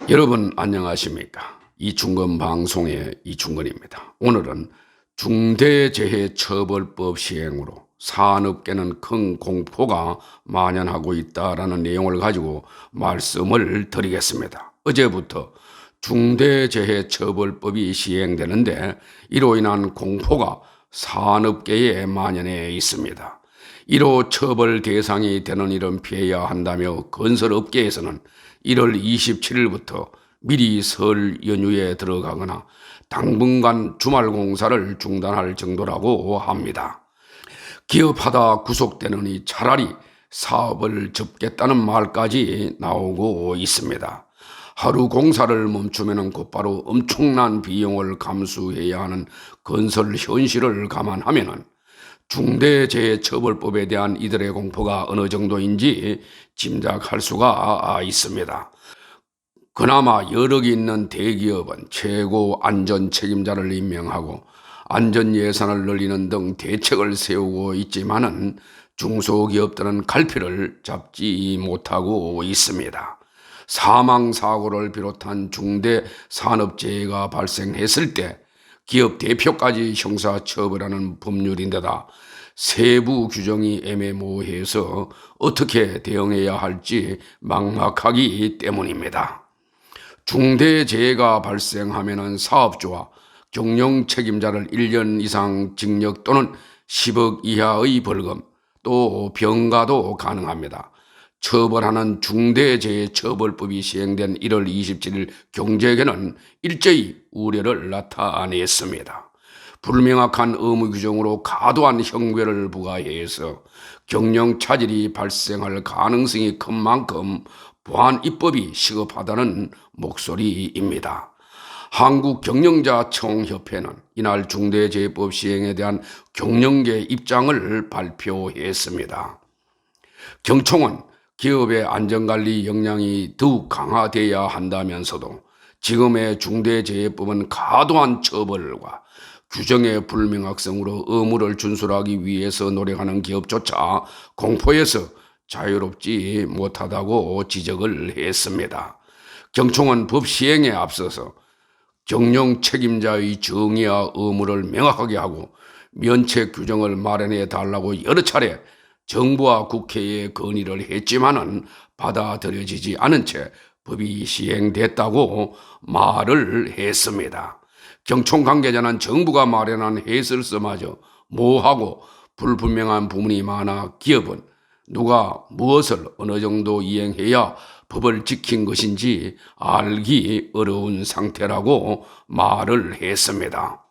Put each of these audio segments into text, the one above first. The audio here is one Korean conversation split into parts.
여러분 안녕하십니까? 이충건 방송의 이충건입니다. 오늘은 중대재해처벌법 시행으로 산업계는 큰 공포가 만연하고 있다라는 내용을 가지고 말씀을 드리겠습니다. 어제부터 중대재해처벌법이 시행되는데 이로 인한 공포가 산업계에 만연해 있습니다. 이로 처벌 대상이 되는 일은 피해야 한다며 건설업계에서는 1월 27일부터 미리 설 연휴에 들어가거나 당분간 주말 공사를 중단할 정도라고 합니다. 기업하다 구속되느니 차라리 사업을 접겠다는 말까지 나오고 있습니다. 하루 공사를 멈추면 곧바로 엄청난 비용을 감수해야 하는 건설 현실을 감안하면 중대재해처벌법에 대한 이들의 공포가 어느 정도인지 짐작할 수가 있습니다. 그나마 여력이 있는 대기업은 최고 안전 책임자를 임명하고 안전 예산을 늘리는 등 대책을 세우고 있지만은 중소기업들은 갈피를 잡지 못하고 있습니다. 사망사고를 비롯한 중대 산업재해가 발생했을 때 기업 대표까지 형사처벌하는 법률인데다 세부 규정이 애매모호해서 어떻게 대응해야 할지 막막하기 때문입니다. 중대재해가 발생하면 사업주와 경영 책임자를 1년 이상 징역 또는 10억 이하의 벌금 또 병가도 가능합니다. 처벌하는 중대재해처벌법이 시행된 1월 27일 경제계는 일제히 우려를 나타냈습니다. 불명확한 의무 규정으로 과도한 형벌을 부과해서 경영 차질이 발생할 가능성이 큰 만큼 보안 입법이 시급하다는 목소리입니다. 한국경영자총협회는 이날 중대재해법 시행에 대한 경영계 입장을 발표했습니다. 경총은 기업의 안전관리 역량이 더욱 강화되어야 한다면서도 지금의 중대재해법은 과도한 처벌과 규정의 불명확성으로 의무를 준수하기 위해서 노력하는 기업조차 공포에서 자유롭지 못하다고 지적을 했습니다. 경총은 법 시행에 앞서서 경영 책임자의 정의와 의무를 명확하게 하고 면책 규정을 마련해 달라고 여러 차례 정부와 국회에 건의를 했지만은 받아들여지지 않은 채 법이 시행됐다고 말을 했습니다. 경총 관계자는 정부가 마련한 해설서마저 모호하고 불분명한 부분이 많아 기업은 누가 무엇을 어느 정도 이행해야 법을 지킨 것인지 알기 어려운 상태라고 말을 했습니다.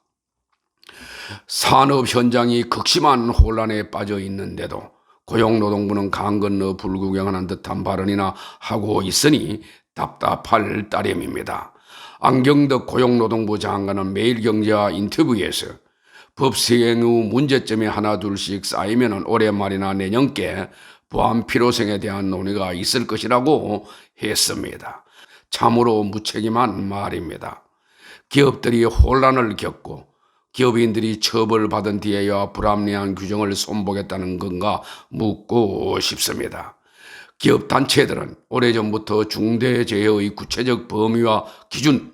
산업 현장이 극심한 혼란에 빠져 있는데도 고용노동부는 강 건너 불구경하는 듯한 발언이나 하고 있으니 답답할 따름입니다. 안경덕 고용노동부 장관은 매일경제와 인터뷰에서 법 시행 후 문제점이 하나 둘씩 쌓이면 올해 말이나 내년께 보안 필요성에 대한 논의가 있을 것이라고 했습니다. 참으로 무책임한 말입니다. 기업들이 혼란을 겪고 기업인들이 처벌받은 뒤에야 불합리한 규정을 손보겠다는 건가 묻고 싶습니다. 기업 단체들은 오래전부터 중대재해의 구체적 범위와 기준,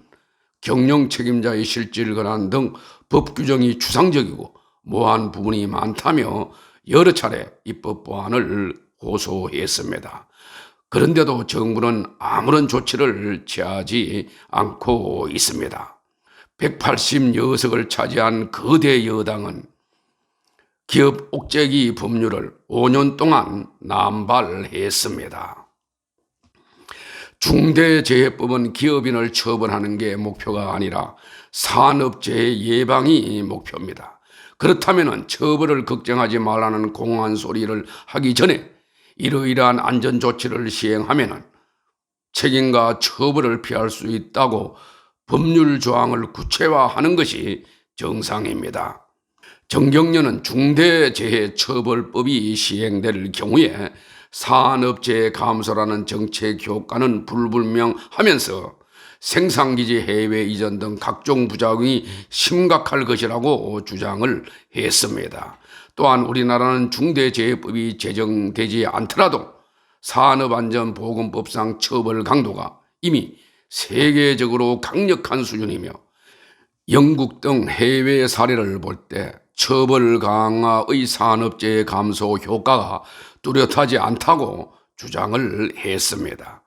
경영 책임자의 실질 권한 등 법 규정이 추상적이고 모호한 부분이 많다며 여러 차례 입법 보완을 호소했습니다. 그런데도 정부는 아무런 조치를 취하지 않고 있습니다. 180여석을 차지한 거대 여당은 기업 옥죄기 법률을 5년 동안 남발했습니다. 중대재해법은 기업인을 처벌하는 게 목표가 아니라 산업재해 예방이 목표입니다. 그렇다면 처벌을 걱정하지 말라는 공허한 소리를 하기 전에 이러이러한 안전조치를 시행하면 책임과 처벌을 피할 수 있다고 법률 조항을 구체화하는 것이 정상입니다. 정경련은 중대재해처벌법이 시행될 경우에 산업재해 감소라는 정책 효과는 불분명하면서 생산기지 해외 이전 등 각종 부작용이 심각할 것이라고 주장을 했습니다. 또한 우리나라는 중대재해법이 제정되지 않더라도 산업안전보건법상 처벌 강도가 이미 세계적으로 강력한 수준이며 영국 등 해외 사례를 볼 때 처벌 강화의 산업재해 감소 효과가 뚜렷하지 않다고 주장을 했습니다.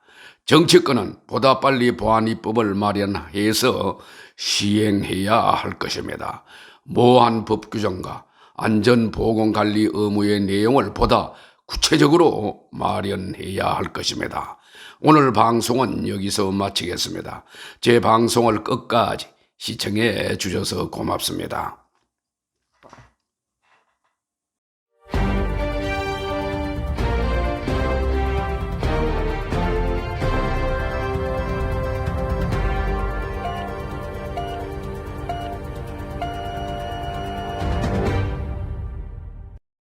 정치권은 보다 빨리 보안입법을 마련해서 시행해야 할 것입니다. 모호한 법 규정과 안전보건관리 의무의 내용을 보다 구체적으로 마련해야 할 것입니다. 오늘 방송은 여기서 마치겠습니다. 제 방송을 끝까지 시청해 주셔서 고맙습니다.